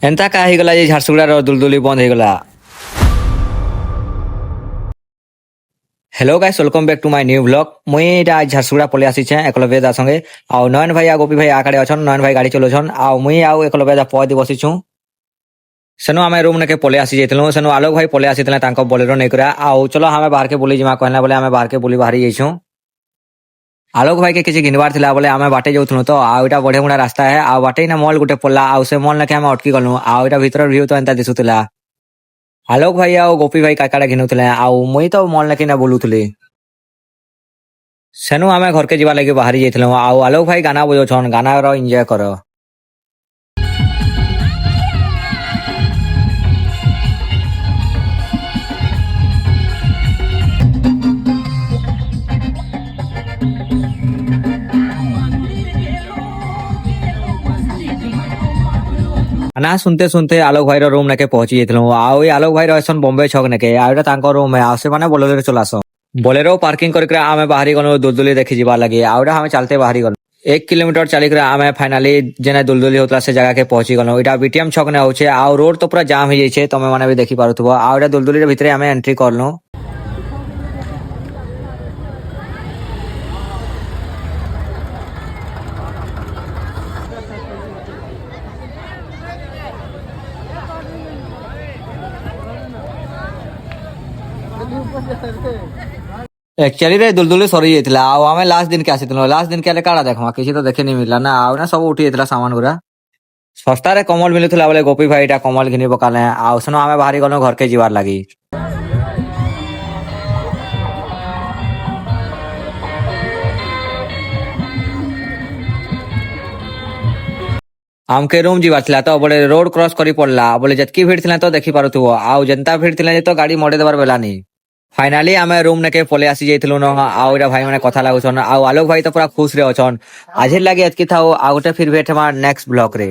ଏନ୍ତା କାଁ ହେଇଗଲା ଯେ ଝାରସୁଗୁଡ଼ାର ଦୁଲଦୁଲି ବନ୍ଦ ହେଇଗଲା। Hello guys, welcome back to my new blog. मुई इटा आज झारसुगुड़ा पले आसीछे एकलव्य दा संगे। आउ नयन भाई आ गोपी भाई आकड़े अछन। नयन भाई गाड़ी चलोछन आउ मुई आउ एकलव्य दा पद बसिछु। सेनो आमे रूम नेके पले आसी जेतलु। सेनो आलोक भाई पले आसीतले तांको बोलेरो नेकरा। आउ चलो हमें बाहर के बुली जिमा कहला बोले हमें बाहर के बुली बाहरी जाइछु। आलोक भाई के किछि घिनबार थिला बोले आमे बाटे जाउथनु तो आउ इटा बढ़े मुडा रास्ता है। आउ बाटे ना मॉल गुटे पल्ला आउ से मॉल नेके हमें अटकी गलु। आउ इटा भीतर व्यू तो एंता दिसुतला। आलोक भाई आउ गोपी भाई काकाडा घिनुतले आउ मुई तो मॉल नेके ना बोलुतली। सेनु आमे घर के जीवा लगे बाहरी जाइथिलु। आउ आलोक भाई गाना बजाउछन, गाना रो एन्जॉय करो। गाना सुनते सुनते आलोक भाई रो रूम नेके पहुंची जेतलु। आउ ए आलोक भाई रहसन बॉम्बे छक नेके। आउ एटा तांको रूम है। आउ से माने बोलेरो चलासो। बोलेरो पार्किंग करके आमे बाहरी गनु दुलदुली देखि जीवा लगे। आउ एटा हमें चलते बाहरी गनु 1 किलोमीटर चली कर आमे फाइनली जेने दुलदुली होतला से जगह के पहुंची गनु। एटा बीटीएम छक ने होचे। आउ रोड तो पूरा जाम हो जाइछे, तमे माने भी देखि पारुथबो। आउ एटा दुलदुली रे भितरे आमे एंट्री करनु। एक्चुअली रे दुलदुली सरी जाइतिला। आउ आमे लास्ट दिन के आसीतिलो। लास्ट दिन के आले काड़ा देखमा किछि तो देखे नहीं मिलला ना। आउ ना सब उठी जाइतिला सामान गुरा। सस्ता रे कमल मिलुथला बोले गोपी भाई एटा कमल घिनि पकाले। आउ सुनो आमे बाहरी गनु घर के जीवार लागी। आमके रूम जीवार थिला तो बोले रोड क्रॉस करी पड़ला। बोले जतकी भीड़ थिला तो देखि पारुथबो। आउ जनता भीड़ थिला जे तो गाड़ी मोड़े देबार बेलानी। फाइनली आमे रूम नेके पले आसी जाइथिलु न। आउ एटा भाई माने कथा लागुछन। आउ आलोक भाई तो पूरा खुश रे अछन। आजे लागे एतकी थाओ। आउ गोटे फिर भेट हमार नेक्स्ट ब्लॉग रे।